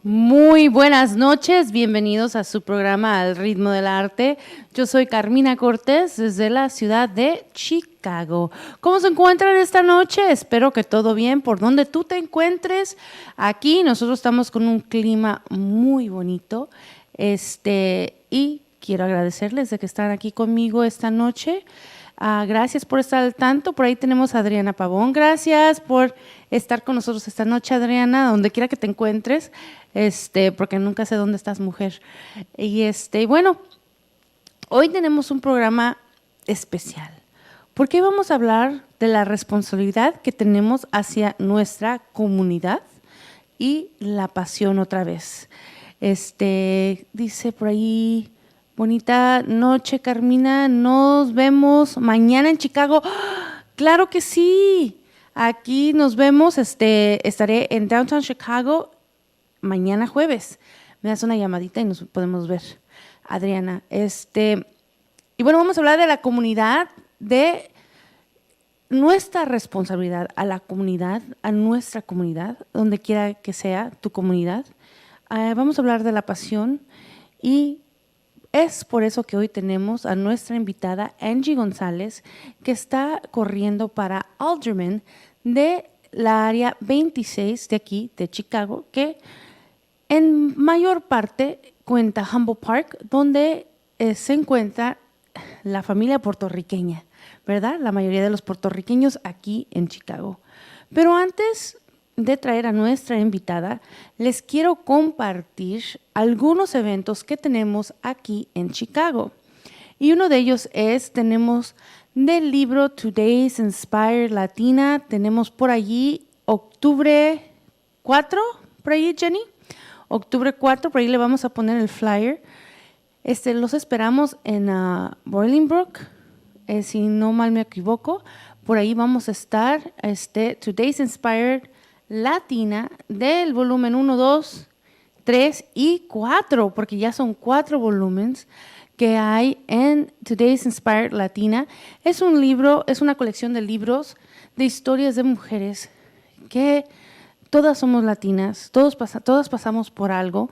Muy buenas noches, bienvenidos a su programa Al Ritmo del Arte. Yo soy Carmina Cortés desde la ciudad de Chicago. ¿Cómo se encuentran esta noche? Espero que todo bien por donde tú te encuentres. Aquí nosotros estamos con un clima muy bonito y quiero agradecerles de que están aquí conmigo esta noche. Gracias por estar al tanto. Por ahí tenemos a Adriana Pavón. Gracias por estar con nosotros esta noche, Adriana, donde quiera que te encuentres, porque nunca sé dónde estás, mujer. Y bueno, hoy tenemos un programa especial, porque vamos a hablar de la responsabilidad que tenemos hacia nuestra comunidad y la pasión otra vez. Dice por ahí... Bonita noche, Carmina. Nos vemos mañana en Chicago. ¡Ah! ¡Claro que sí! Aquí nos vemos. Estaré en Downtown Chicago mañana jueves. Me das una llamadita y nos podemos ver, Adriana. Y bueno, vamos a hablar de la comunidad, de nuestra responsabilidad a la comunidad, a nuestra comunidad, donde quiera que sea tu comunidad. Vamos a hablar de la pasión y es por eso que hoy tenemos a nuestra invitada Angie González, que está corriendo para Alderman de la área 26 de aquí, de Chicago, que en mayor parte cuenta Humboldt Park, donde se encuentra la familia puertorriqueña, ¿verdad? La mayoría de los puertorriqueños aquí en Chicago. Pero antes de traer a nuestra invitada, les quiero compartir algunos eventos que tenemos aquí en Chicago. Y uno de ellos tenemos del libro Today's Inspired Latina, tenemos por allí octubre 4, por allí, Jenny, octubre 4, por ahí le vamos a poner el flyer. Los esperamos en Bolingbrook, si no mal me equivoco, por ahí vamos a estar, Today's Inspired Latina del volumen 1, 2, 3 y 4, porque ya son 4 volúmenes que hay en Today's Inspired Latina. Es un libro, es una colección de libros de historias de mujeres que todas somos latinas, todas pasamos por algo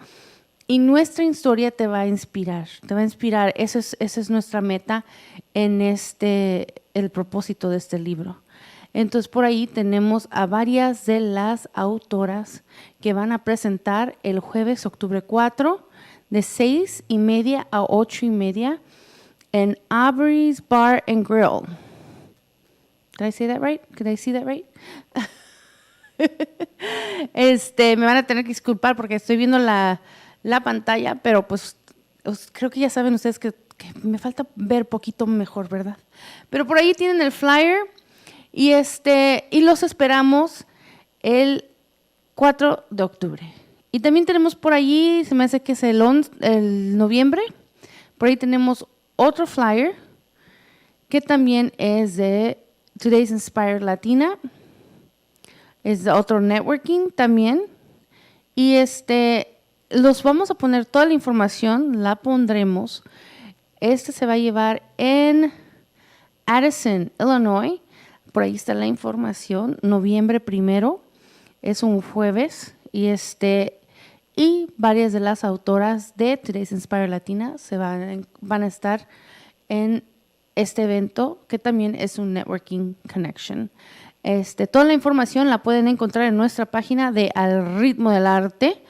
y nuestra historia te va a inspirar, esa es nuestra meta en el propósito de este libro. Entonces, por ahí tenemos a varias de las autoras que van a presentar el jueves, octubre 4, de 6:30 a 8:30 en Aubrey's Bar and Grill. Did I say that right? Could I see that right? Me van a tener que disculpar porque estoy viendo la pantalla, pero pues creo que ya saben ustedes que me falta ver poquito mejor, ¿verdad? Pero por ahí tienen el flyer. Y los esperamos el 4 de octubre. Y también tenemos por allí, se me hace que es el noviembre, por ahí tenemos otro flyer que también es de Today's Inspired Latina, es de otro networking también. Y los vamos a poner toda la información, la pondremos. Se va a llevar en Addison, Illinois. Por ahí está la información, noviembre 1, es un jueves, y varias de las autoras de Today's Inspired Latina van a estar en este evento, que también es un networking connection. Toda la información la pueden encontrar en nuestra página de Al Ritmo del Arte.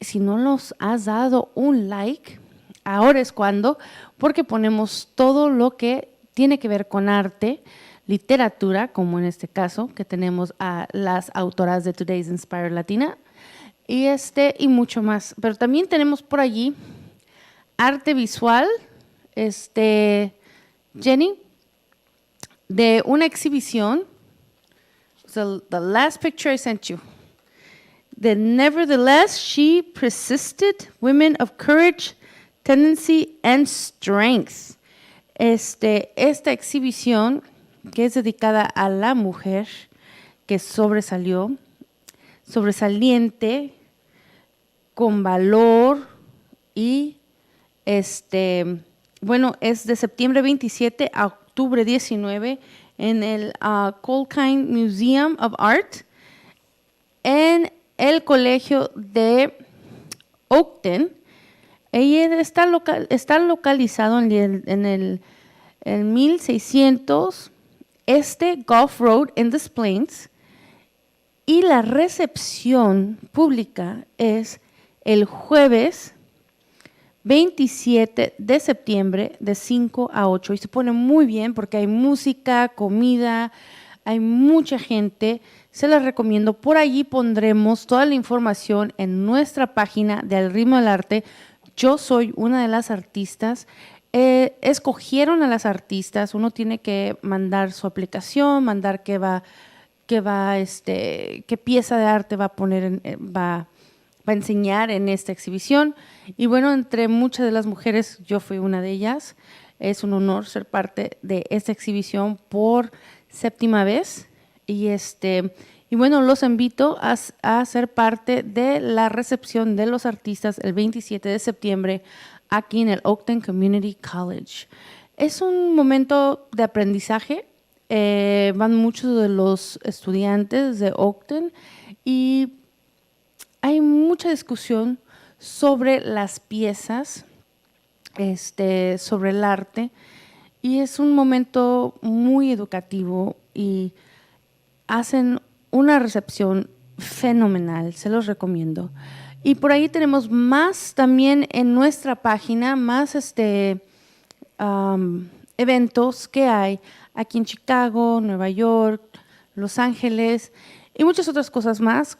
Si no nos has dado un like, ahora es cuando, porque ponemos todo lo que tiene que ver con arte, literatura, como en este caso, que tenemos a las autoras de Today's Inspired Latina, y mucho más. Pero también tenemos por allí arte visual, Jenny, de una exhibición, the last picture I sent you, the Nevertheless, She Persisted, Women of Courage, Tendency and Strength. Esta exhibición, que es dedicada a la mujer que sobresaliente, con valor y es de septiembre 27 a octubre 19 en el Colkine Museum of Art en el colegio de Oakton. Ella está localizado en 1600 Gulf Road en Des Plaines, y la recepción pública es el jueves 27 de septiembre de 5 a 8, y se pone muy bien porque hay música, comida, hay mucha gente. Se las recomiendo. Por allí pondremos toda la información en nuestra página de Al Ritmo del Arte. Yo soy una de las artistas. Escogieron a las artistas. Uno tiene que mandar su aplicación, mandar qué pieza de arte va a poner, va a enseñar en esta exhibición. Y bueno, entre muchas de las mujeres, yo fui una de ellas. Es un honor ser parte de esta exhibición por 7ª vez. Y bueno, los invito a ser parte de la recepción de los artistas el 27 de septiembre aquí en el Oakton Community College. Es un momento de aprendizaje. Van muchos de los estudiantes de Oakton y hay mucha discusión sobre las piezas, sobre el arte, y es un momento muy educativo y hacen una recepción fenomenal, se los recomiendo. Y por ahí tenemos más también en nuestra página, más eventos que hay aquí en Chicago, Nueva York, Los Ángeles y muchas otras cosas más,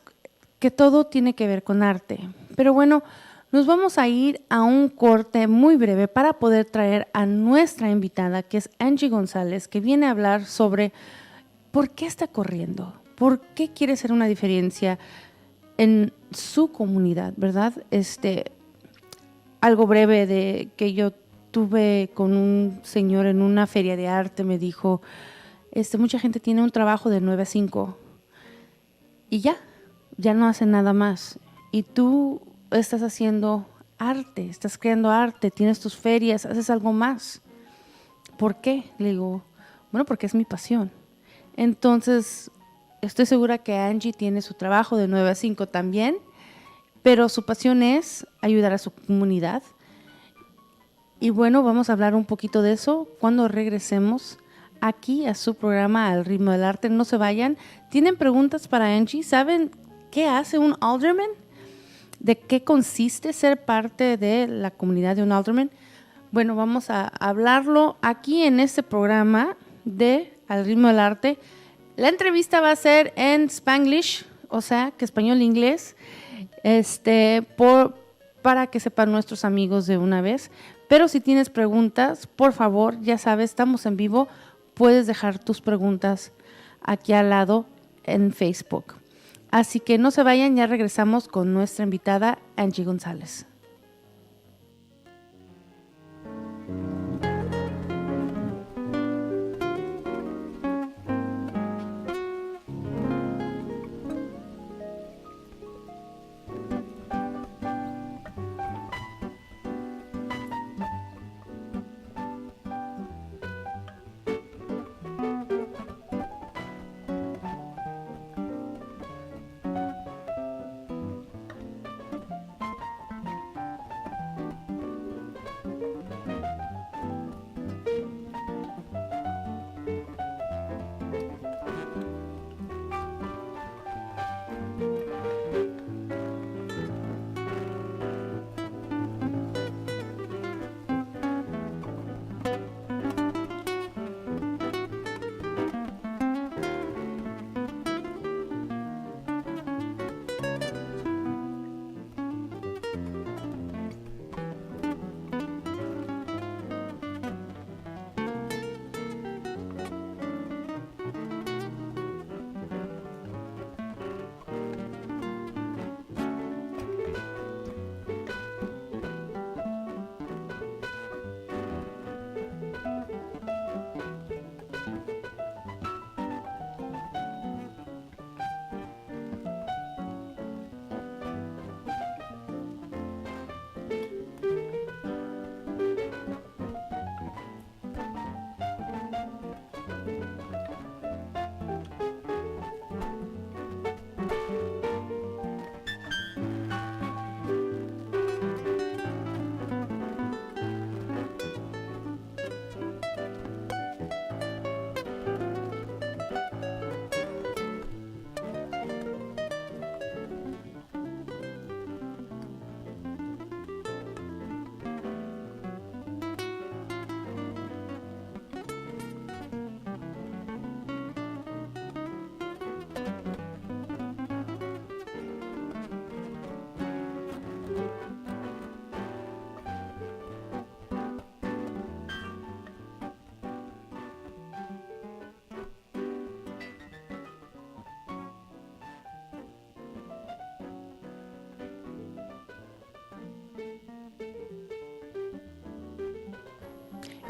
que todo tiene que ver con arte. Pero bueno, nos vamos a ir a un corte muy breve para poder traer a nuestra invitada, que es Angie González, que viene a hablar sobre por qué está corriendo, por qué quiere hacer una diferencia en su comunidad, ¿verdad? Algo breve de que yo tuve con un señor en una feria de arte, me dijo, mucha gente tiene un trabajo de 9 a 5 y ya no hace nada más. Y tú estás haciendo arte, estás creando arte, tienes tus ferias, haces algo más. ¿Por qué? Le digo, bueno, porque es mi pasión. Entonces, estoy segura que Angie tiene su trabajo de 9 a 5 también, pero su pasión es ayudar a su comunidad. Y bueno, vamos a hablar un poquito de eso cuando regresemos aquí a su programa Al Ritmo del Arte. No se vayan. ¿Tienen preguntas para Angie? ¿Saben qué hace un alderman? ¿De qué consiste ser parte de la comunidad de un alderman? Bueno, vamos a hablarlo aquí en este programa de Al Ritmo del Arte. La entrevista va a ser en Spanglish, o sea, que español-inglés, para que sepan nuestros amigos de una vez. Pero si tienes preguntas, por favor, ya sabes, estamos en vivo, puedes dejar tus preguntas aquí al lado en Facebook. Así que no se vayan, ya regresamos con nuestra invitada Angie González.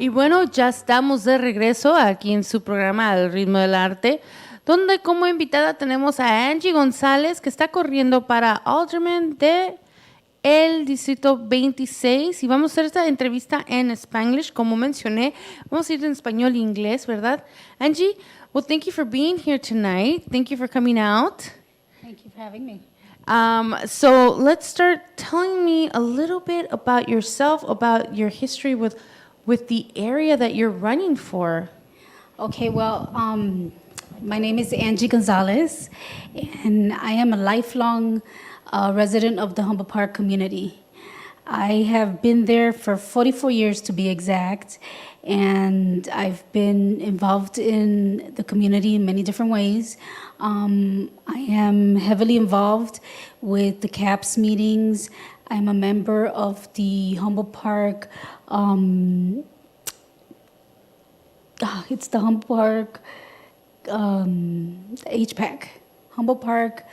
Y bueno, ya estamos de regreso aquí en su programa El Ritmo del Arte, donde como invitada tenemos a Angie González, que está corriendo para Alderman de el Distrito 26. Y vamos a hacer esta entrevista en Spanglish, como mencioné. Vamos a ir en español e inglés, ¿verdad? Angie, well, thank you for being here tonight. Thank you for coming out. Thank you for having me. So let's start telling me a little bit about yourself, about your history with the area that you're running for. Okay, well, my name is Angie Gonzalez, and I am a lifelong resident of the Humboldt Park community. I have been there for 44 years to be exact, and I've been involved in the community in many different ways. I am heavily involved with the CAPS meetings. I'm a member of the Humboldt Park, it's the Humboldt Park HPAC, Humboldt Park,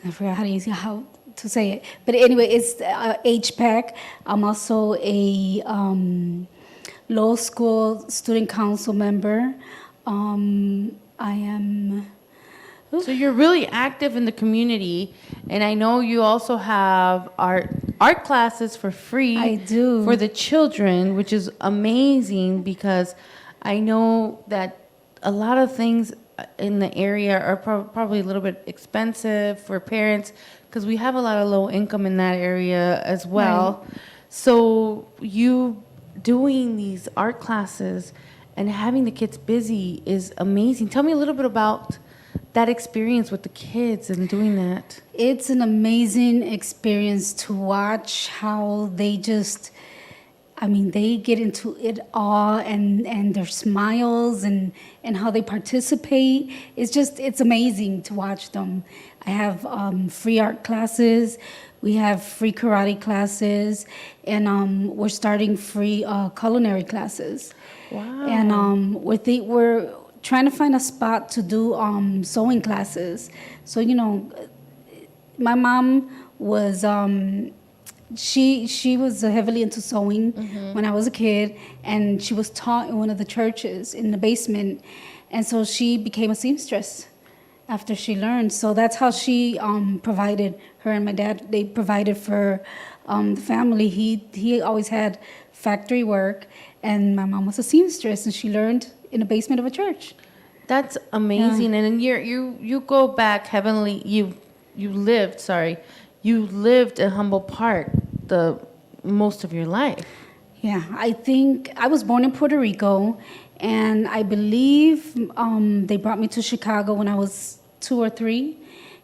I forgot how to say it. But anyway, it's HPAC. I'm also a law school student council member. I am... So you're really active in the community, and I know you also have art classes for free. I do. For the children, which is amazing because I know that a lot of things in the area are probably a little bit expensive for parents because we have a lot of low income in that area as well. Right. So you doing these art classes and having the kids busy is amazing. Tell me a little bit about that experience with the kids and doing that. It's an amazing experience to watch how they just, they get into it all and their smiles and how they participate. It's amazing to watch them. I have free art classes. We have free karate classes, and we're starting free culinary classes. Wow. And we're trying to find a spot to do sewing classes. So, my mom was... She was heavily into sewing when I was a kid, and she was taught in one of the churches in the basement, and so she became a seamstress after she learned. So that's how she provided. Her and my dad, they provided for the family. He always had factory work, and my mom was a seamstress, and she learned in the basement of a church. That's amazing. Yeah. And you go back heavenly. You lived in Humboldt Park the most of your life. Yeah, I think I was born in Puerto Rico, and I believe they brought me to Chicago when I was 2 or 3,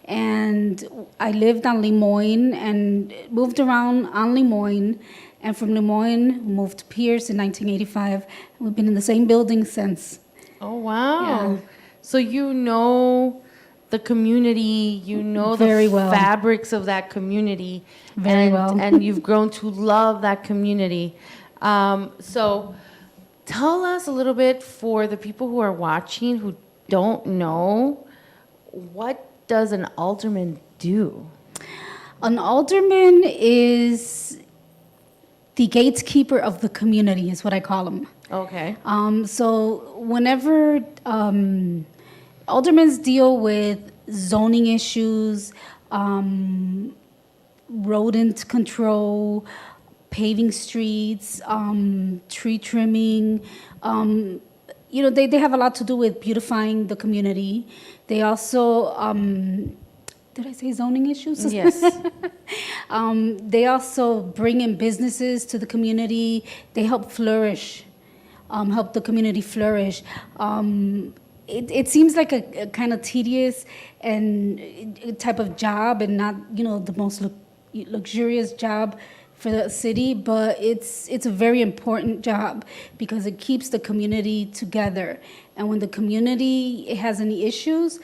and I lived on Lemoyne and moved around on Lemoyne, and from Lemoyne moved to Pierce in 1985. We've been in the same building since. Oh, wow. Yeah. So you know the community, Very the well. fabrics of that community. Very well. And you've grown to love that community. So tell us a little bit for the people who are watching who don't know, what does an alderman do? An alderman is the gatekeeper of the community, is what I call them. Okay. So whenever aldermen deal with zoning issues, rodent control, paving streets, tree trimming, they have a lot to do with beautifying the community. They also, did I say zoning issues? Yes. They also bring in businesses to the community. They help flourish, help the community flourish. It seems like a kind of tedious and type of job, and not the most luxurious job for the city, but it's a very important job because it keeps the community together. And when the community has any issues,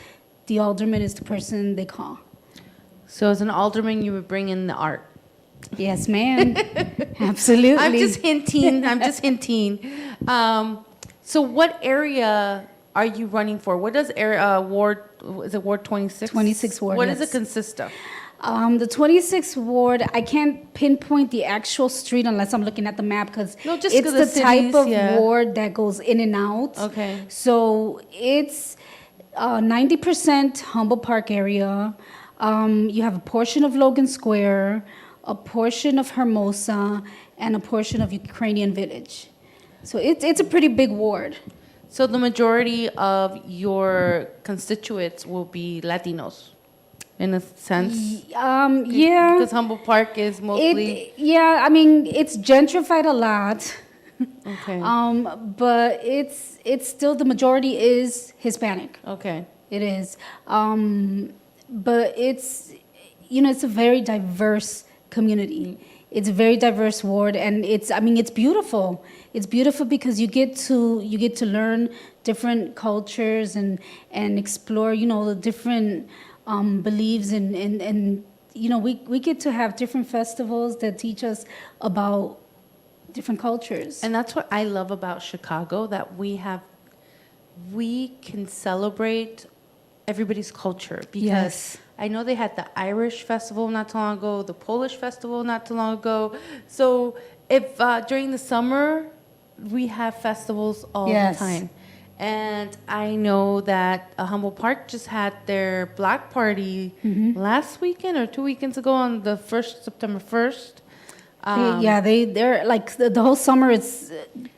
the alderman is the person they call. So as an alderman, you would bring in the art. Yes, ma'am. Absolutely. I'm just hinting. So what area are you running for? What does Ward 26? 26 Ward, What does yes. it consist of? The 26th ward, I can't pinpoint the actual street unless I'm looking at the map because No, just it's 'cause the the type cities, of yeah. ward that goes in and out. Okay. So it's 90% Humble Park area. You have a portion of Logan Square, a portion of Hermosa, and a portion of Ukrainian Village. So it's a pretty big ward. So the majority of your constituents will be Latinos, in a sense? Yeah. Because Humboldt Park is mostly... Yeah, I mean, it's gentrified a lot. Okay. But it's still, the majority is Hispanic. Okay. It is. But it's, it's a very diverse community. It's a very diverse ward, and it's beautiful. It's beautiful because you get to learn different cultures and explore, the different beliefs and we get to have different festivals that teach us about different cultures. And that's what I love about Chicago, that we can celebrate everybody's culture. Because Yes. I know they had the Irish festival not too long ago, the Polish festival not too long ago. So if during the summer, we have festivals all Yes. the time. And I know that Humboldt Park just had their Black Party last weekend or 2 weekends ago on the September 1st. They're like the whole summer. It's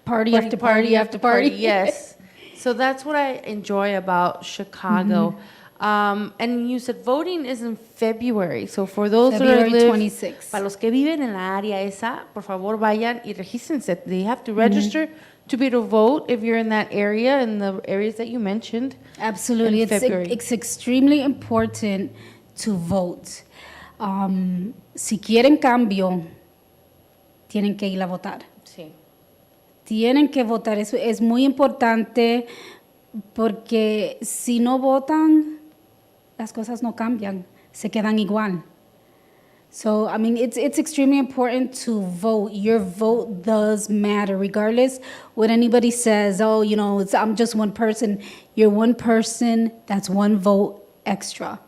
party after party after party. Yes. So that's what I enjoy about Chicago. And you said voting is in February. So for those February that live, 26. para los que viven en la área esa, por favor vayan y regístrense. They have to register to be able to vote if you're in that area, in the areas that you mentioned. Absolutely, in February. it's extremely important to vote. Si quieren cambio, tienen que ir a votar. Sí. Tienen que votar. Eso es muy importante porque si no votan, las cosas no cambian, se quedan igual. So, I mean, it's extremely important to vote. Your vote does matter, regardless what anybody says. Oh, I'm just one person. You're one person. That's one vote extra.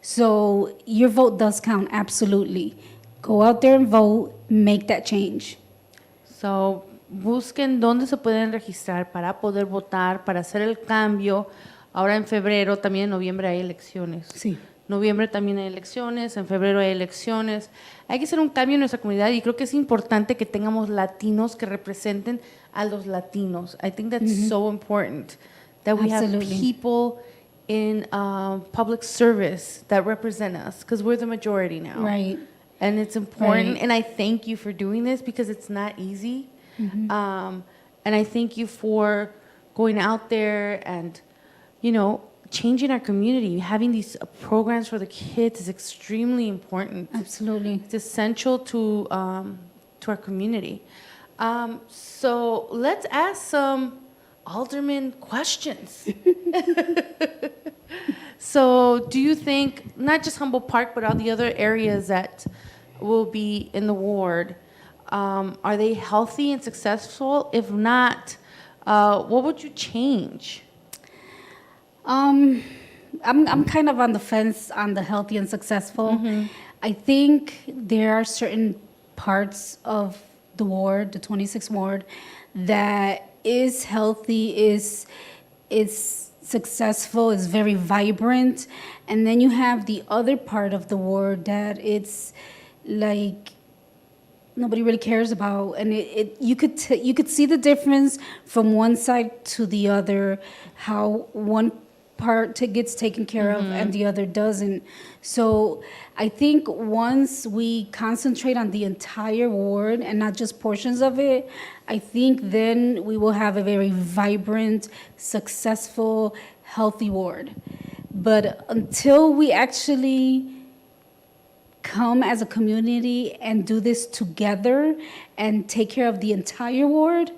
So your vote does count, absolutely. Go out there and vote. Make that change. So, busquen dónde se pueden registrar para poder votar, para hacer el cambio. Ahora en febrero, también en noviembre hay elecciones. Sí. Noviembre también hay elecciones, en febrero hay elecciones. Hay que hacer un cambio en nuestra comunidad y creo que es importante que tengamos latinos que representen a los latinos. I think that's so important, that we Absolutely. have people in public service that represent us, because we're the majority now. Right. And it's important, Right. and I thank you for doing this because it's not easy. And I thank you for going out there and, changing our community. Having these programs for the kids is extremely important. Absolutely. It's essential to our community. So let's ask some alderman questions. So do you think, not just Humboldt Park, but all the other areas that will be in the ward, are they healthy and successful? If not, what would you change? I'm kind of on the fence on the healthy and successful. I think there are certain parts of the ward, the 26th ward, that is healthy, is successful, is very vibrant, and then you have the other part of the ward that it's like nobody really cares about, and you could see the difference from one side to the other, how one part gets taken care of and the other doesn't. So I think once we concentrate on the entire ward and not just portions of it, I think then we will have a very vibrant, successful, healthy ward. But until we actually come as a community and do this together and take care of the entire ward,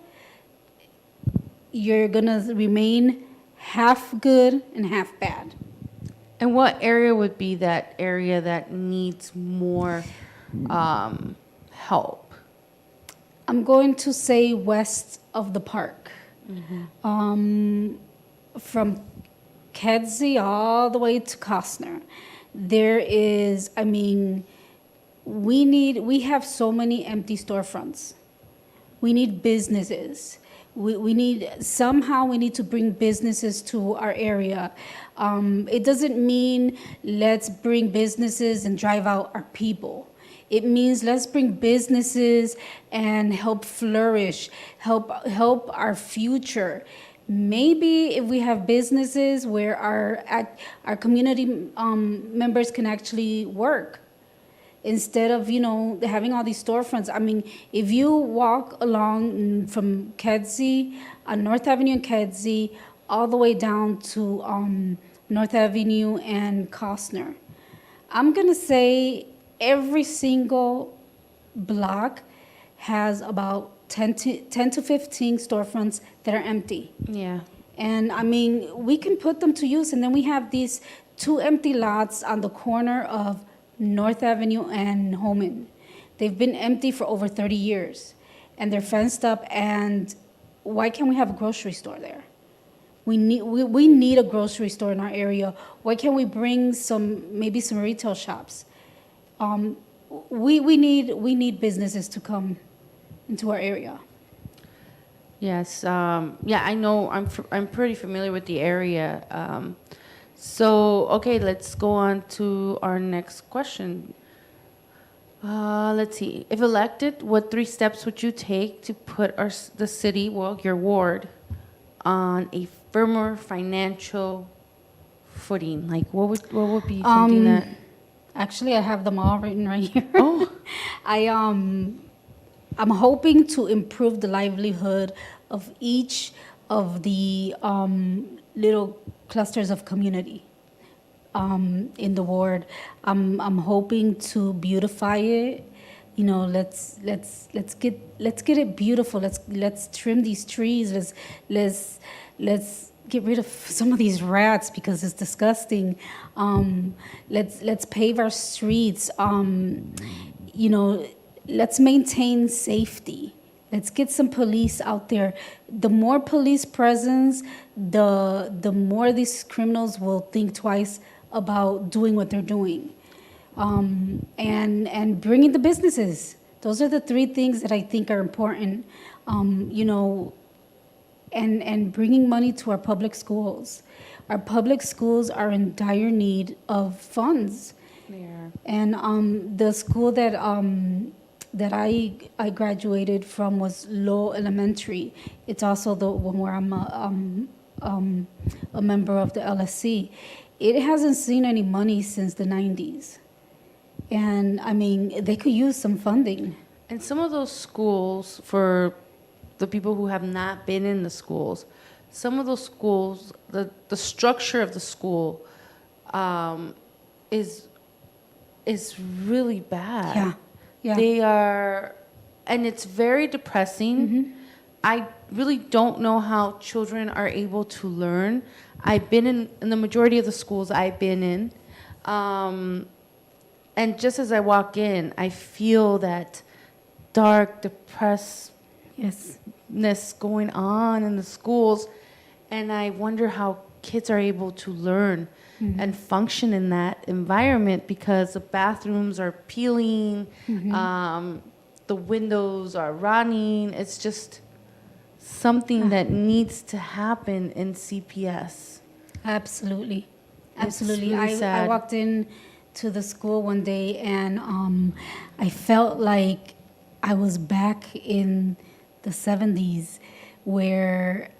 you're gonna remain half good and half bad. And what area would be that area that needs more help? I'm going to say west of the park. From Kedzie all the way to Costner. there is, I mean, we have so many empty storefronts. We need businesses. We need, somehow we need to bring businesses to our area. It doesn't mean let's bring businesses and drive out our people. It means let's bring businesses and help flourish, help our future. Maybe if we have businesses where our community members can actually work, instead of, you know, having all these storefronts. I mean, if you walk along from Kedzie, on North Avenue and Kedzie, all the way down to North Avenue and Costner, I'm gonna say every single block has about 10 to 15 storefronts that are empty. Yeah. And I mean, we can put them to use. And then we have these 2 empty lots on the corner of North Avenue and Holman. They've been empty for over 30 years, and they're fenced up. And why can't we have a grocery store there? We need a grocery store in our area. Why can't we bring maybe some retail shops? We need businesses to come into our area. Yes. Yeah, I know. I'm pretty familiar with the area. So, okay, let's go on to our next question. Let's see. If elected, what 3 steps would you take to put the city, well, your ward, on a firmer financial footing? Like, what would be something that? Actually, I have them all written right here. Oh. I'm hoping to improve the livelihood of each of the little clusters of community in the ward. I'm hoping to beautify it. You know, let's get it beautiful. Let's trim these trees. Let's get rid of some of these rats because it's disgusting. Let's pave our streets. You know, let's maintain safety. Let's get some police out there. The more police presence, the more these criminals will think twice about doing what they're doing. And bringing the businesses. Those are the 3 things that I think are important. You know, and bringing money to our public schools. Our public schools are in dire need of funds. Yeah. And the school that I graduated from was Lowell Elementary. It's also the one where I'm a member of the LSC. It hasn't seen any money since the 90s. And I mean, they could use some funding. And some of those schools, for the people who have not been in the schools, some of those schools, the structure of the school is really bad. Yeah. Yeah. They are, and it's very depressing. Mm-hmm. I really don't know how children are able to learn. I've been in the majority of the schools I've been in. And just as I walk in, I feel that dark, depressedness going on in the schools. And I wonder how kids are able to learn and function in that environment, because the bathrooms are peeling, the windows are rotting. It's just something that needs to happen in CPS. Absolutely. It's Absolutely. really sad. I walked in to the school one day, and I felt like I was back in the 70s, where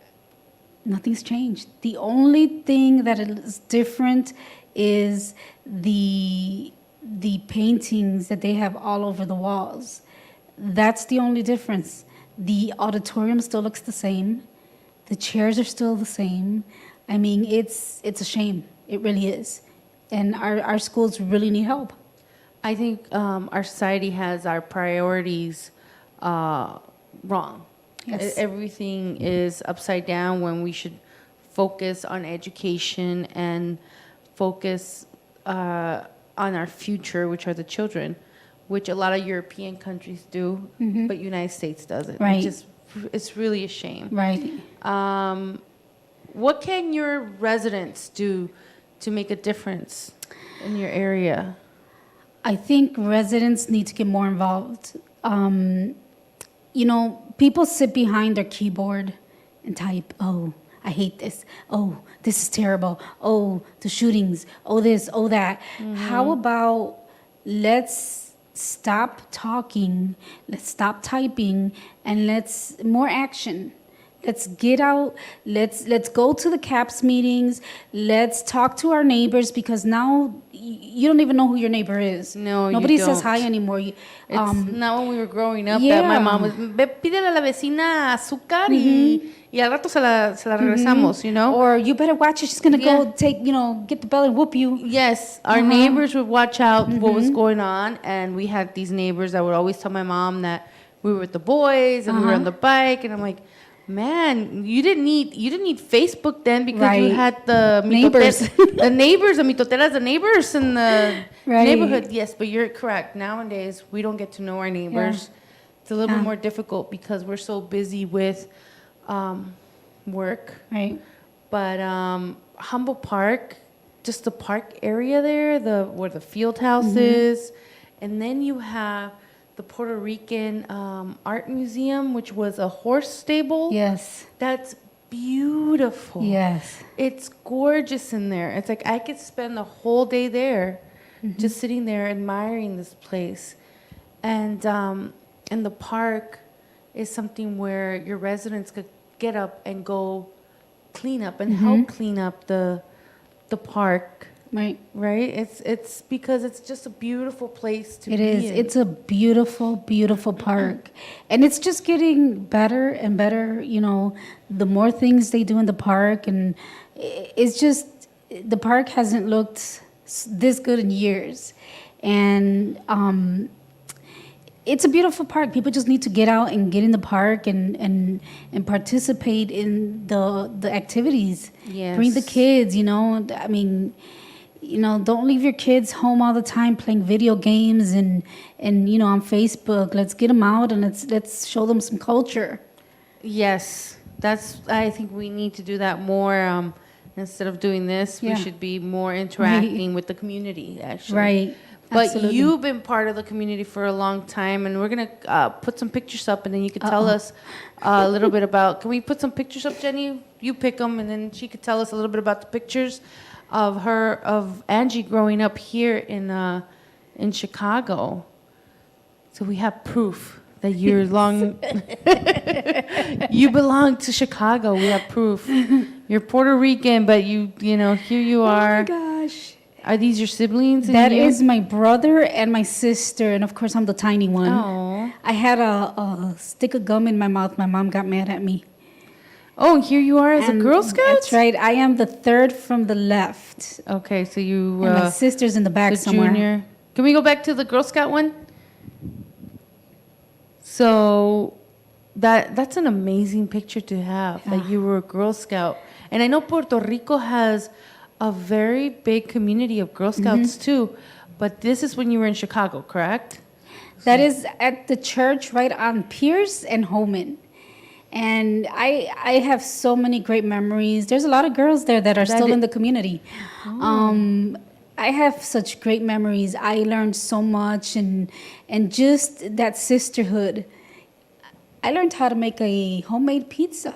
nothing's changed. The only thing that is different is the paintings that they have all over the walls. That's the only difference. The auditorium still looks the same. The chairs are still the same. I mean, it's a shame. It really is. And our schools really need help. I think our society has our priorities wrong. Yes. Everything is upside down when we should focus on education and focus on our future, which are the children, which a lot of European countries do, but United States doesn't. Right. It's really a shame. Right. What can your residents do to make a difference in your area? I think residents need to get more involved. People sit behind their keyboard and type, oh, I hate this. Oh, this is terrible. Oh, the shootings. Oh, this, oh, that. How about let's stop talking, let's stop typing, and let's more action. Let's get out. Let's go to the CAPS meetings. Let's talk to our neighbors because now you don't even know who your neighbor is. No, nobody you says don't. hi anymore. It's not when we were growing up yeah. that my mom was, "Ve, pídele a la vecina azúcar y al rato se la regresamos, you know? Or you better watch it. She's gonna Yeah. go take, get the bell and whoop you. Yes, our neighbors would watch out what was going on, and we had these neighbors that would always tell my mom that we were with the boys and we were on the bike, and I'm like, man, you didn't need Facebook then because you Right. had the Neighbors. the neighbors, the mitoteras, the neighbors in the Right. neighborhood. Yes, but you're correct. Nowadays, we don't get to know our neighbors. It's a little bit more difficult because we're so busy with work. Right. But Humboldt Park, just the park area there, where the field house is, and then you have the Puerto Rican Art Museum, which was a horse stable. Yes. That's beautiful. Yes. It's gorgeous in there. It's like I could spend the whole day there, just sitting there admiring this place. And the park is something where your residents could get up and go clean up and help clean up the park. Right. Right? It's because it's just a beautiful place to It be is. in. It's a beautiful, beautiful park. And it's just getting better and better, the more things they do in the park. And it's just, the park hasn't looked this good in years. And it's a beautiful park. People just need to get out and get in the park and participate in the activities. Yes. Bring the kids, I mean, don't leave your kids home all the time playing video games and on Facebook. Let's get them out and let's show them some culture. Yes, I think we need to do that more. Instead of doing this, we should be more interacting with the community, actually. Right. But Absolutely. you've been part of the community for a long time, and we're going to put some pictures up, and then you could tell us a little bit about... Can we put some pictures up, Jenny? You pick them, and then she could tell us a little bit about the pictures of Angie growing up here in Chicago. So we have proof that you're you belong to Chicago. We have proof. You're Puerto Rican, but here you are. Oh my gosh. Are these your siblings? That is my brother and my sister, and of course I'm the tiny one. Oh. I had a stick of gum in my mouth. My mom got mad at me. Oh, and here you are as a Girl Scout? That's right. I am the third from the left. Okay, so you... And my sister's in the back the somewhere. junior. Can we go back to the Girl Scout one? So that's an amazing picture to have, that you were a Girl Scout. And I know Puerto Rico has a very big community of Girl Scouts too, but this is when you were in Chicago, correct? That is at the church right on Pierce and Holman. And I have so many great memories. There's a lot of girls there that are still in the community. I have such great memories. I learned so much and just that sisterhood. I learned how to make a homemade pizza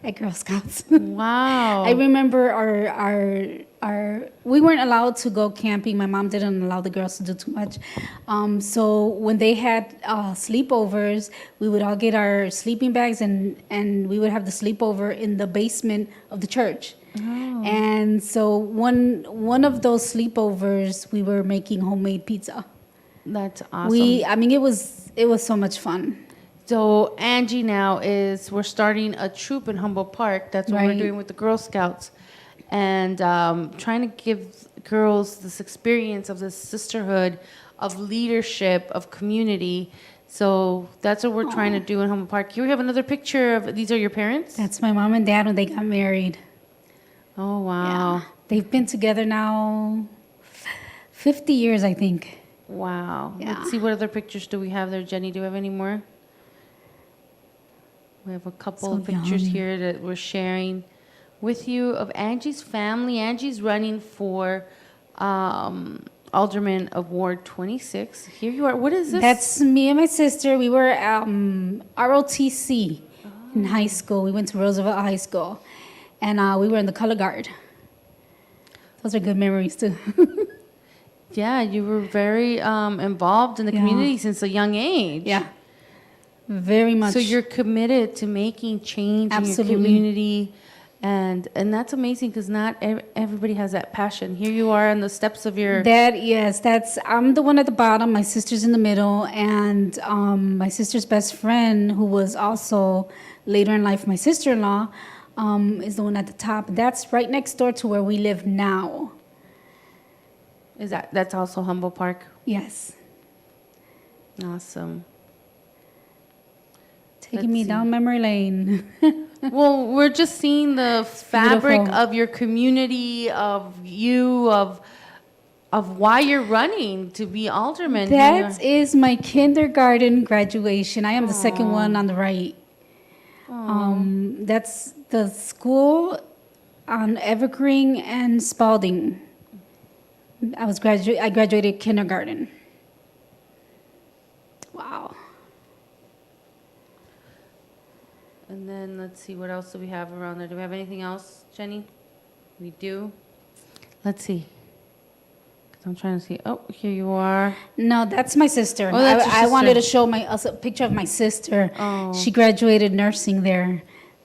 at Girl Scouts. Wow. I remember we weren't allowed to go camping. My mom didn't allow the girls to do too much. So when they had sleepovers, we would all get our sleeping bags and we would have the sleepover in the basement of the church. Oh. And so one of those sleepovers, we were making homemade pizza. That's awesome. It was so much fun. So Angie now we're starting a troop in Humboldt Park. That's what we're doing with the Girl Scouts. And trying to give girls this experience of this sisterhood, of leadership, of community. So that's what we're trying to do in Humboldt Park. Here we have another picture of, these are your parents? That's my mom and dad when they got married. Oh, wow. Yeah. They've been together now 50 years, I think. Wow. Yeah. Let's see, what other pictures do we have there, Jenny? Do we have any more? We have a couple of pictures here that we're sharing with you of Angie's family. Angie's running for Alderman of Ward 26. Here you are. What is this? That's me and my sister. We were ROTC in high school. We went to Roosevelt High School, and we were in the color guard. Those are good memories too. Yeah, you were very involved in the community since a young age. Yeah, very much. So you're committed to making change Absolutely. in your community, and that's amazing because not everybody has that passion. Here you are on the steps of your. I'm the one at the bottom. My sister's in the middle, and my sister's best friend, who was also later in life my sister-in-law, is the one at the top. That's right next door to where we live now. That's also Humboldt Park? Yes. Awesome. Taking me down memory lane. Well, we're just seeing the fabric Beautiful. of your community, of you, of why you're running to be alderman. That is my kindergarten graduation. I am the second one on the right. That's the school on Evergreen and Spalding. I graduated kindergarten. Wow. And then let's see, what else do we have around there? Do we have anything else, Jenny? We do. Let's see. 'Cause I'm trying to see. Oh, here you are. No, that's my sister. Oh, that's your I wanted to sister. show a picture of my sister. Oh. She graduated nursing there.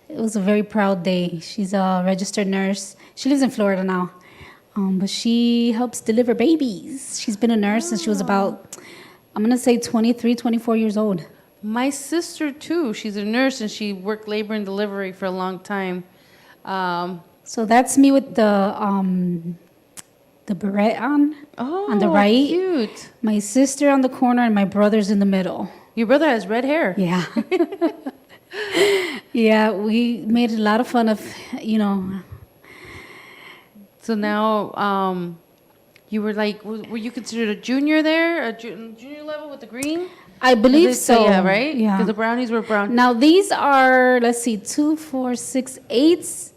It was a very proud day. She's a registered nurse. She lives in Florida now. But she helps deliver babies. She's been a nurse since she was about, I'm going to say 23, 24 years old. My sister, too. She's a nurse, and she worked labor and delivery for a long time. So that's me with the beret on the right. Cute. My sister on the corner and my brother's in the middle. Your brother has red hair. Yeah. Yeah, we made a lot of fun of, So now, you were like, were you considered a junior there, junior level with the green? I believe so. Yeah, right? Yeah. Because the brownies were brown. Now these are, let's see, 2, 4, 6, 8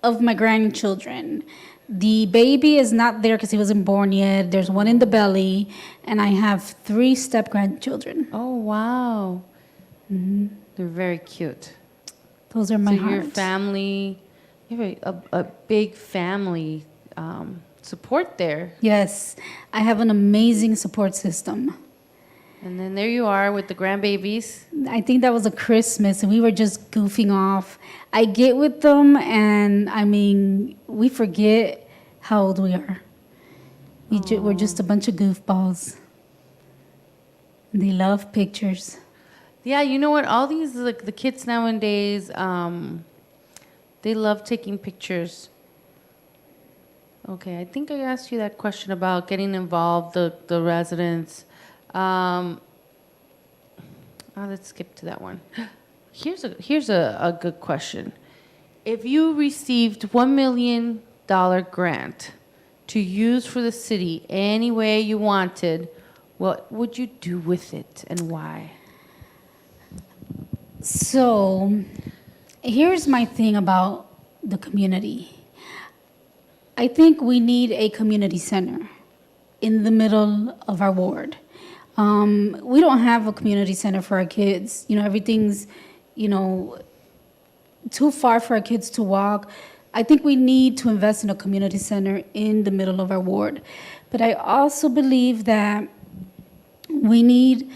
of my grandchildren. The baby is not there because he wasn't born yet. There's one in the belly, and I have 3 step-grandchildren. Oh, wow. Mm-hmm. They're very cute. Those are my So heart. your family, you have a big family support there. Yes, I have an amazing support system. And then there you are with the grandbabies. I think that was a Christmas, and we were just goofing off. I get with them, and I mean, we forget how old we are. We're just a bunch of goofballs. They love pictures. Yeah, you know what? All these, like the kids nowadays, they love taking pictures. Okay, I think I asked you that question about getting involved, the residents. Let's skip to that one. Here's a good question. If you received $1 million grant to use for the city any way you wanted, what would you do with it and why? So, here's my thing about the community. I think we need a community center in the middle of our ward. We don't have a community center for our kids. Everything's, too far for our kids to walk. I think we need to invest in a community center in the middle of our ward. But I also believe that we need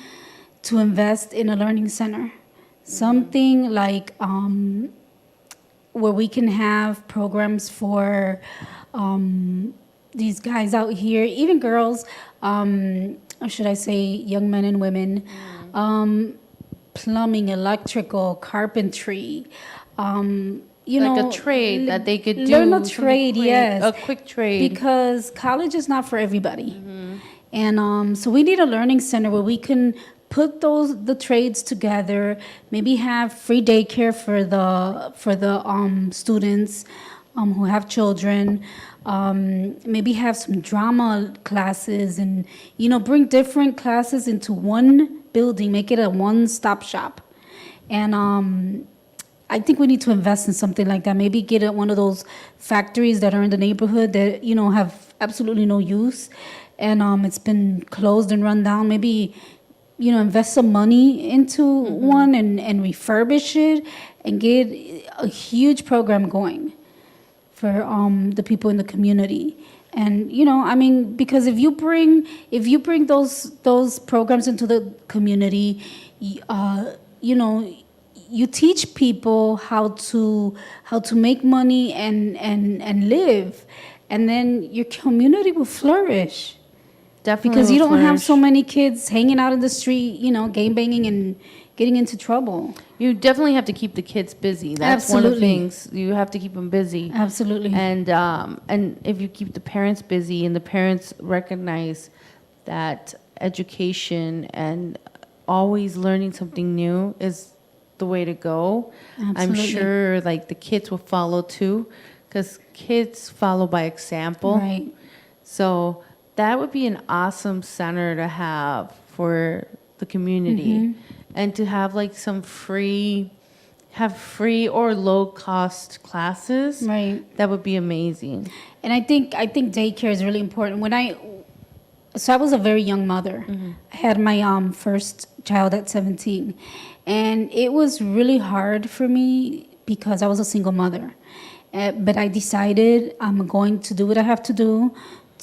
to invest in a learning center. Something like where we can have programs for these guys out here, even girls, or should I say young men and women, plumbing, electrical, carpentry, like a trade that they could do. Learn a trade, quick, yes. a quick trade. Because college is not for everybody. And so we need a learning center where we can put the trades together, maybe have free daycare for the students who have children, maybe have some drama classes, and bring different classes into one building, make it a one-stop shop. And I think we need to invest in something like that. Maybe get at one of those factories that are in the neighborhood that, you know, have absolutely no use, and it's been closed and run down. Maybe, you know, invest some money into one and refurbish it and get a huge program going for the people in the community. And you know, I mean, because if you bring those programs into the community, you know, you teach people how to make money and live, and then your community will flourish. Definitely Because you will don't have flourish. so many kids hanging out in the street, you know, game banging and getting into trouble. You definitely have to keep the kids busy. That's one of the Absolutely. things. You have to keep them busy. Absolutely. And if you keep the parents busy and the parents recognize that education and always learning something new is the way to go, I'm Absolutely. sure like the kids will follow too, because kids follow by example. Right. So that would be an awesome center to have for the community, and to have like some free or low cost classes. Right. That would be amazing. And I think daycare is really important. So I was a very young mother. I had my first child at 17, and it was really hard for me because I was a single mother. But I decided I'm going to do what I have to do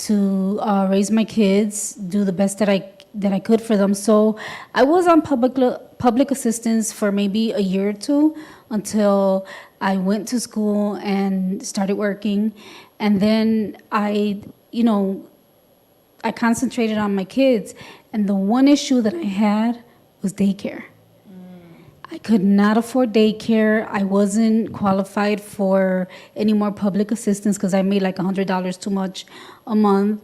to raise my kids, do the best that I could for them. So I was on public assistance for maybe a year or two until I went to school and started working, and then I concentrated on my kids. And the one issue that I had was daycare. I could not afford daycare. I wasn't qualified for any more public assistance because I made like $100 too much a month.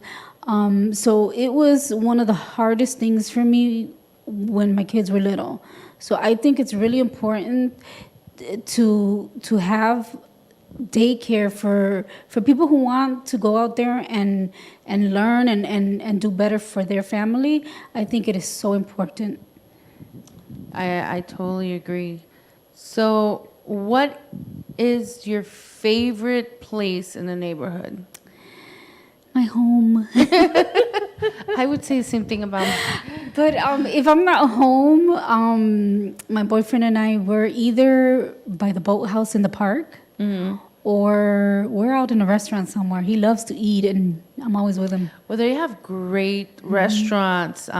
So it was one of the hardest things for me when my kids were little. So I think it's really important to have daycare for people who want to go out there and learn and do better for their family. I think it is so important. I totally agree. So, what is your favorite place in the neighborhood? My home. I would say the same thing about. But if I'm not home, my boyfriend and I were either by the boathouse in the park, or we're out in a restaurant somewhere. He loves to eat, and I'm always with him. Well, they have great restaurants.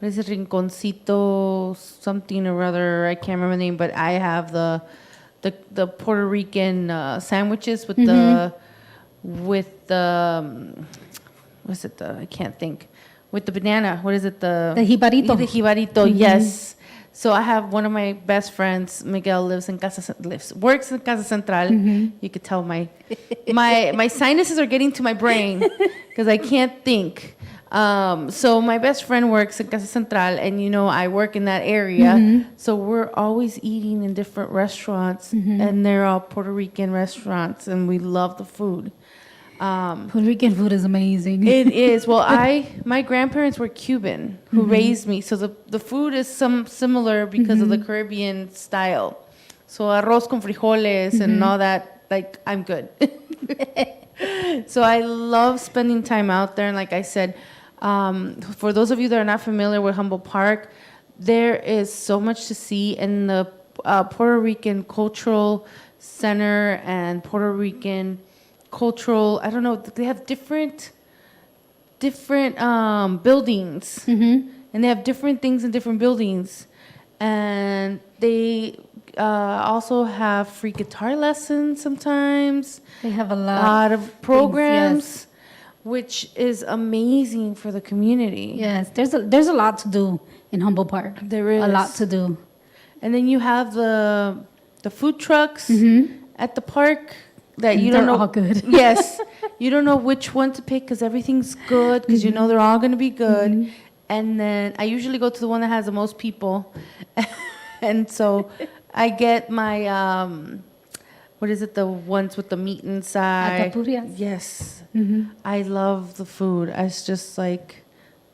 What is it, Rinconcito, something or other? I can't remember the name, but I have the Puerto Rican sandwiches with the what's it? I can't think. With the banana. What is it? The jibarito. The jibarito. Yes. So I have one of my best friends, Miguel, works in Casa Central. You could tell my sinuses are getting to my brain because I can't think. So my best friend works in Casa Central, and I work in that area. So we're always eating in different restaurants, and they're all Puerto Rican restaurants, and we love the food. Puerto Rican food is amazing. It is. Well, my grandparents were Cuban who raised me, so the food is similar because of the Caribbean style. So arroz con frijoles and all that, like, I'm good. So I love spending time out there, and like I said, for those of you that are not familiar with Humboldt Park, there is so much to see in the Puerto Rican Cultural Center and Puerto Rican cultural, I don't know, they have different buildings, and they have different things in different buildings, and they also have free guitar lessons sometimes. They have a lot of programs, yes. which is amazing for the community. Yes, there's a lot to do in Humboldt Park. There is a lot to do. And then you have the food trucks at the park that you They're don't know. all good. Yes, you don't know which one to pick because everything's good because they're all going to be good. And then I usually go to the one that has the most people, and so I get my what is it? The ones with the meat inside. Alcapurrias. Yes, I love the food. It's just like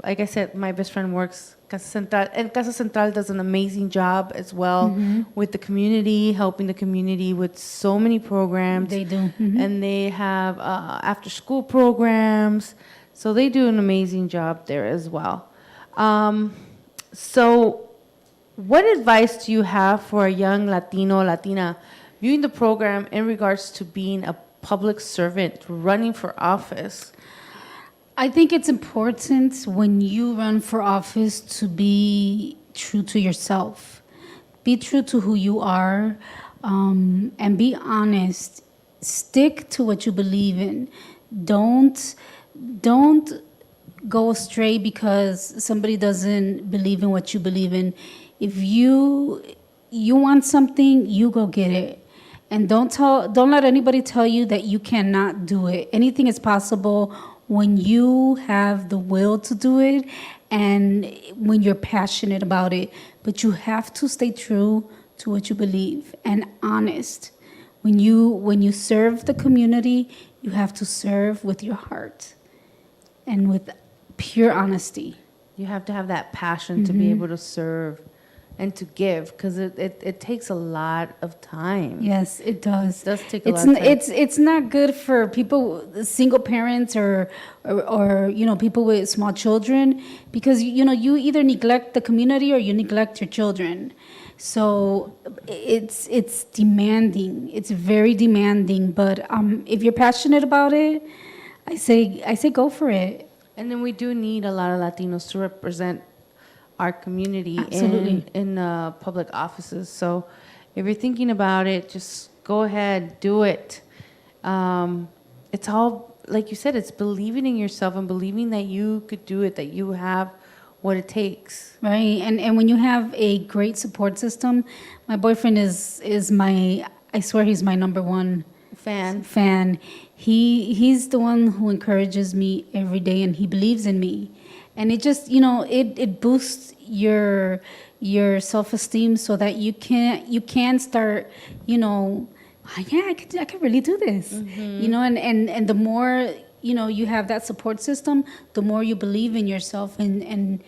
I said, my best friend works Casa Central. And Casa Central does an amazing job as well with the community, helping the community with so many programs. They do. And they have after-school programs. So they do an amazing job there as well. So what advice do you have for a young Latino, Latina viewing the program in regards to being a public servant, running for office? I think it's important when you run for office to be true to yourself. Be true to who you are, and be honest. Stick to what you believe in. Don't go astray because somebody doesn't believe in what you believe in. If you want something, you go get it. And don't let anybody tell you that you cannot do it. Anything is possible when you have the will to do it and when you're passionate about it. But you have to stay true to what you believe and honest. When you serve the community, you have to serve with your heart and with pure honesty. You have to have that passion to be able to serve and to give, because it takes a lot of time. Yes, it does. It does take a lot of time. It's not good for people, single parents or people with small children, because you either neglect the community or you neglect your children. So it's demanding. It's very demanding. But if you're passionate about it, I say go for it. And then we do need a lot of Latinos to represent our community Absolutely. in public offices. So if you're thinking about it, just go ahead, do it. It's all, like you said, it's believing in yourself and believing that you could do it, that you have what it takes. Right. And when you have a great support system, my boyfriend is my, I swear he's my number one fan. He's the one who encourages me every day, and he believes in me. And it just, it boosts your self-esteem so that you can start, I could really do this. And the more, you have that support system, the more you believe in yourself, and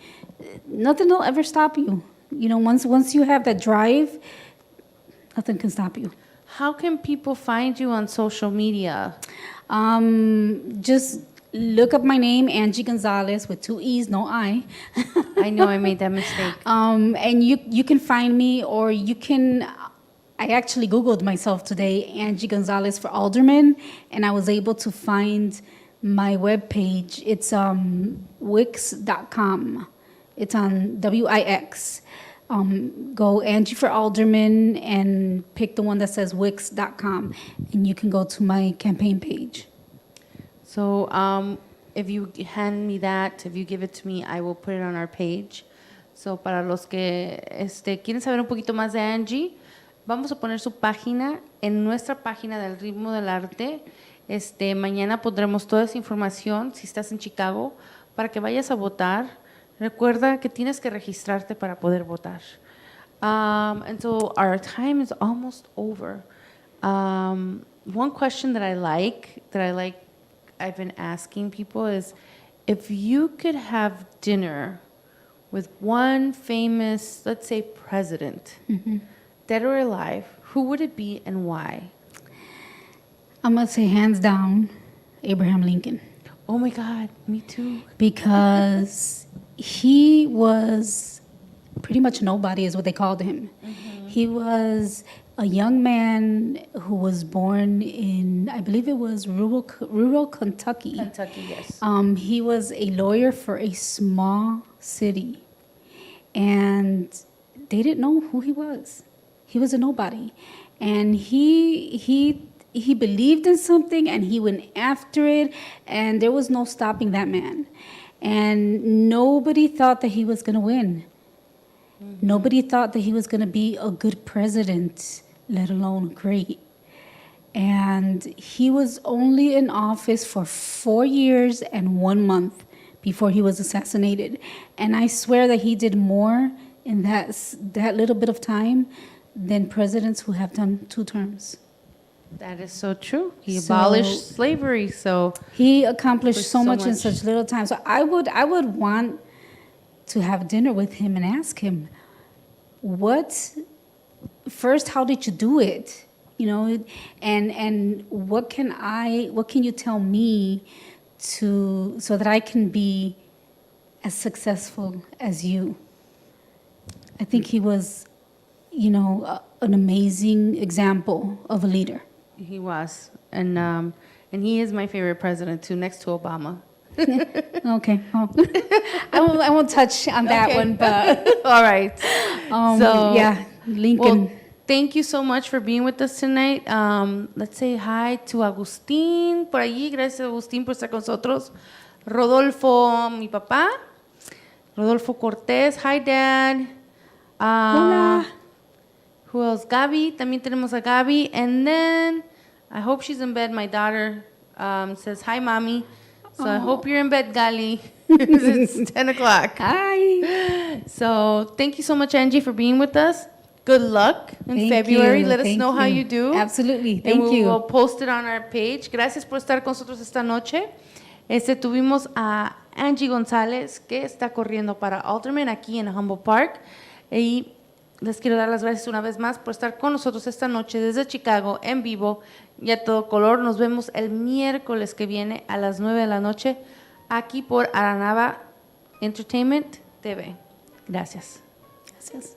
nothing will ever stop you. Once you have that drive, nothing can stop you. How can people find you on social media? Just look up my name, Angie Gonzalez, with 2 E's, no I. I know I made that mistake. And you can find me, or you can. I actually Googled myself today, Angie Gonzalez for alderman, and I was able to find my webpage. It's Wix.com. It's on Wix. Go Angie for alderman and pick the one that says Wix.com, and you can go to my campaign page. So if you hand me that, if you give it to me, I will put it on our page. So para los que quieren saber un poquito más de Angie, vamos a poner su página en nuestra página del Ritmo del Arte. Mañana pondremos toda esa información si estás en Chicago para que vayas a votar. Recuerda que tienes que registrarte para poder votar. And so our time is almost over. One question that I like I've been asking people is, if you could have dinner with one famous, let's say, president, dead or alive, who would it be and why? I'm going to say hands down, Abraham Lincoln. Oh my God, me too. Because he was pretty much nobody, is what they called him. He was a young man who was born in, I believe it was rural Kentucky. Kentucky, yes. He was a lawyer for a small city, and they didn't know who he was. He was a nobody, and he believed in something, and he went after it, and there was no stopping that man. And nobody thought that he was going to win. Nobody thought that he was going to be a good president, let alone great. And he was only in office for 4 years and 1 month before he was assassinated. And I swear that he did more in that little bit of time than presidents who have done 2 terms. That is so true. He abolished slavery, so he accomplished so so much in much. such little time. So I would want to have dinner with him and ask him, first, how did you do it? You know, and what can you tell me so that I can be as successful as you? I think he was, an amazing example of a leader. He was. And he is my favorite president, too, next to Obama. Okay. Oh. I won't touch on that Okay. one, but All right. yeah, Lincoln. Well, thank you so much for being with us tonight. Let's say hi to Agustín por allí. Gracias, Agustín, por estar con nosotros. Rodolfo, mi papá. Rodolfo Cortés. Hi, Dad. Hola. Who else? Gaby. También tenemos a Gaby. And then, I hope she's in bed. My daughter says, hi, Mommy. So I hope you're in bed, Gali. It's 10 o'clock. Hi. So thank you so much, Angie, for being with us. Good luck in Thank February. you. Let us Thank know how you. you do. Absolutely. And Thank we you. will post it on our page. Gracias por estar con nosotros esta noche. Tuvimos a Angie González, que está corriendo para Alderman aquí en Humboldt Park. Y les quiero dar las gracias una vez más por estar con nosotros esta noche desde Chicago, en vivo y a todo color. Nos vemos el miércoles que viene a las 9 de la noche aquí por Aranaba Entertainment TV. Gracias. Gracias.